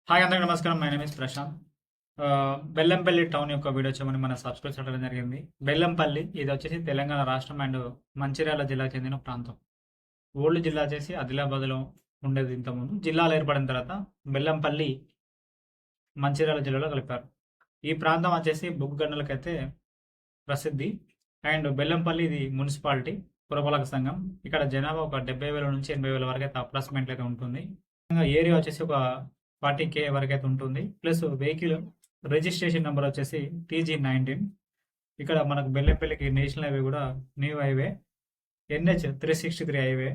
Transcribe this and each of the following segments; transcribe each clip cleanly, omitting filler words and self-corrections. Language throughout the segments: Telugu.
హాయ్ అందరికీ నమస్కారం. My name is Prashant. Bellampalli town యొక్క వీడియో చేయమని మన సబ్స్క్రైబ్ చేయడం జరిగింది. బెల్లంపల్లి ఇది వచ్చేసి తెలంగాణ రాష్ట్రం అండ్ మంచిర్యాల జిల్లాకు చెందిన ప్రాంతం. ఓల్డ్ జిల్లా వచ్చేసి ఆదిలాబాద్లో ఉండేది ఇంతకుముందు. జిల్లాలు ఏర్పడిన తర్వాత బెల్లంపల్లి మంచిర్యాల జిల్లాలో కలిపారు. ఈ ప్రాంతం వచ్చేసి బొగ్గు గనులకైతే ప్రసిద్ధి. అండ్ బెల్లంపల్లి ఇది మున్సిపాలిటీ పురపాలక సంఘం. ఇక్కడ జనాభా ఒక 70,000 నుంచి 80,000 వరకు అయితే అప్రాక్సిమేట్లీ అయితే ఉంటుంది. ఏరియా వచ్చేసి ఒక 40K వరకు అయితే ఉంటుంది. ప్లస్ వెహికల్ రిజిస్ట్రేషన్ నెంబర్ వచ్చేసి TG19. ఇక్కడ మనకు బెల్లంపల్లికి నేషనల్ హైవే కూడా new highway, NH 363 highway.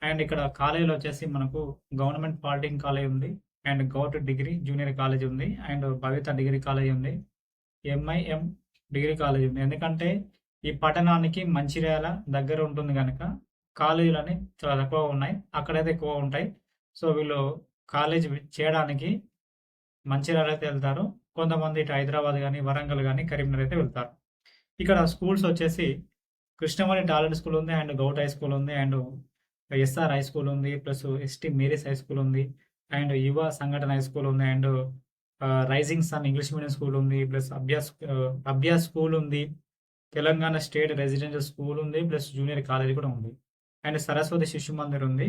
And ఇక్కడ కాలేజీలో వచ్చేసి మనకు గవర్నమెంట్ పాలిటెక్నిక్ కాలేజ్ ఉంది, and govt degree junior college ఉంది, అండ్ భవిత డిగ్రీ కాలేజ్ ఉంది, MIM డిగ్రీ కాలేజ్ ఉంది. ఎందుకంటే ఈ పట్టణానికి మంచిర్యాల దగ్గర ఉంటుంది కనుక కాలేజీలు అనేవి చాలా తక్కువ ఉన్నాయి, అక్కడైతే ఎక్కువ ఉంటాయి. సో వీళ్ళు కాలేజ్ చేయడానికి మంచిర్యాల అయితే వెళ్తారు. కొంతమంది ఇటు హైదరాబాద్ కానీ వరంగల్ కానీ కరీంనగర్ అయితే వెళ్తారు. ఇక్కడ స్కూల్స్ వచ్చేసి కృష్ణమణి టాలెంట్ స్కూల్ ఉంది, అండ్ గౌట్ హై స్కూల్ ఉంది, అండ్ SR హై స్కూల్ ఉంది, plus ST Mary's high school ఉంది, and Yuva Sanghatana high school ఉంది, and rising sun English medium school ఉంది, ప్లస్ అభ్యాస్ స్కూల్ ఉంది, తెలంగాణ స్టేట్ రెసిడెన్షియల్ స్కూల్ ఉంది, ప్లస్ జూనియర్ కాలేజ్ కూడా ఉంది, అండ్ సరస్వతి శిశు మందిర్ ఉంది,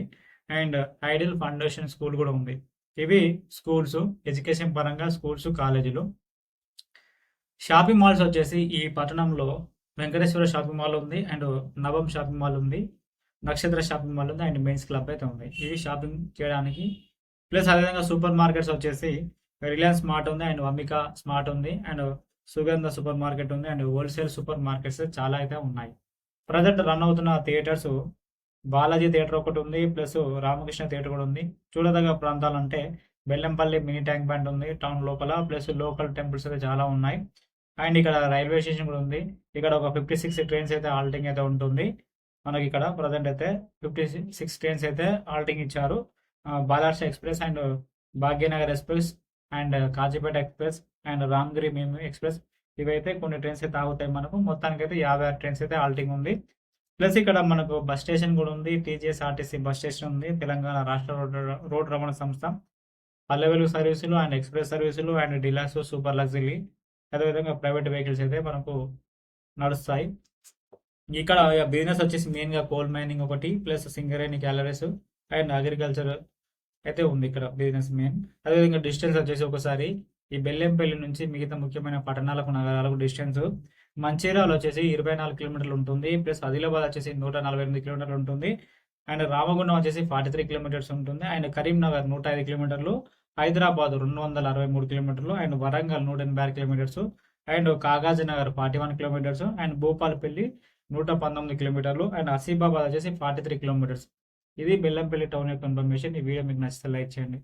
అండ్ ఐడియల్ ఫౌండేషన్ స్కూల్ కూడా ఉంది. ఇవి స్కూల్స్, ఎడ్యుకేషన్ పరంగా స్కూల్స్, కాలేజీలు. షాపింగ్ మాల్స్ వచ్చేసి ఈ పట్టణంలో వెంకటేశ్వర షాపింగ్ మాల్ ఉంది, అండ్ నవం షాపింగ్ మాల్ ఉంది, నక్షత్ర షాపింగ్ మాల్ ఉంది, అండ్ మెయిన్స్ క్లబ్ అయితే ఉంది. ఇవి షాపింగ్ చేయడానికి. ప్లస్ అదేవిధంగా సూపర్ మార్కెట్స్ వచ్చేసి రిలయన్స్ స్మార్ట్ ఉంది, అండ్ అమిక స్మార్ట్ ఉంది, అండ్ సుగంధ సూపర్ మార్కెట్ ఉంది, అండ్ హోల్సేల్ సూపర్ మార్కెట్స్ చాలా అయితే ఉన్నాయి. ప్రజెంట్ రన్ అవుతున్న థియేటర్స్ బాలాజీ థియేటర్ ఒకటి ఉంది, ప్లస్ రామకృష్ణ థియేటర్ కూడా ఉంది. చూడదగ్గ ప్రాంతాలు అంటే బెల్లంపల్లి మినీ ట్యాంక్ బండ్ ఉంది టౌన్ లోపల, ప్లస్ లోకల్ టెంపుల్స్ అయితే చాలా ఉన్నాయి. అండ్ ఇక్కడ రైల్వే స్టేషన్ కూడా ఉంది. ఇక్కడ ఒక 56 ట్రైన్స్ అయితే హాల్టింగ్ అయితే ఉంటుంది. మనకి ఇక్కడ ప్రజెంట్ అయితే 56 ట్రైన్స్ అయితే హాల్టింగ్ ఇచ్చారు. Balharshah express, and Bhagyanagar express, and Kazipet express, and Ramgiri మేము ఎక్స్ప్రెస్, ఇవైతే కొన్ని ట్రైన్స్ అయితే ఆగుతాయి. మనకు మొత్తానికి అయితే 56 ట్రైన్స్ అయితే హాల్టింగ్ ఉంది. ప్లస్ ఇక్కడ మనకు బస్ స్టేషన్ కూడా ఉంది. TGSRTC బస్ స్టేషన్ ఉంది, తెలంగాణ రాష్ట్ర రోడ్ రవాణా సంస్థ. పల్లె సర్వీసులు, అండ్ ఎక్స్ప్రెస్ సర్వీసులు, అండ్ డిలాక్స్, సూపర్ లగ్జరీ, అదేవిధంగా ప్రైవేట్ వెహికల్స్ అయితే మనకు నడుస్తాయి. ఇక్కడ బిజినెస్ వచ్చేసి మెయిన్గా కోల్ మైనింగ్ ఒకటి, plus Singareni collieries, and agriculture అయితే ఉంది ఇక్కడ బిజినెస్ మెయిన్. అదేవిధంగా డిస్టెన్స్ వచ్చేసి ఒకసారి ఈ బెల్లంపల్లి నుంచి మిగతా ముఖ్యమైన పట్టణాలకు, నగరాలకు డిస్టెన్స్ మంచిర్యాల వచ్చేసి 24 కిలోమీటర్లు ఉంటుంది, ప్లస్ ఆదిలాబాద్ వచ్చేసి 148 కిలోమీటర్లు ఉంటుంది, అండ్ రామగుండం వచ్చేసి 43 కిలోమీటర్స్ ఉంటుంది, అండ్ కరీంనగర్ 105 కిలోమీటర్లు, హైదరాబాద్ 263 కిలోమీటర్లు, and Warangal 186 kilometres, and Kagaz Nagar 41 kilometres, and Bhupalpally 119 కిలోమీటర్లు, అండ్ ఆసిఫాబాద్ వచ్చేసి 43 కిలోమీటర్స్. ఇది బెల్లంపల్లి టౌన్ యొక్క ఇన్ఫర్మేషన్. ఈ వీడియో మీకు నచ్చితే లైక్ చేయండి.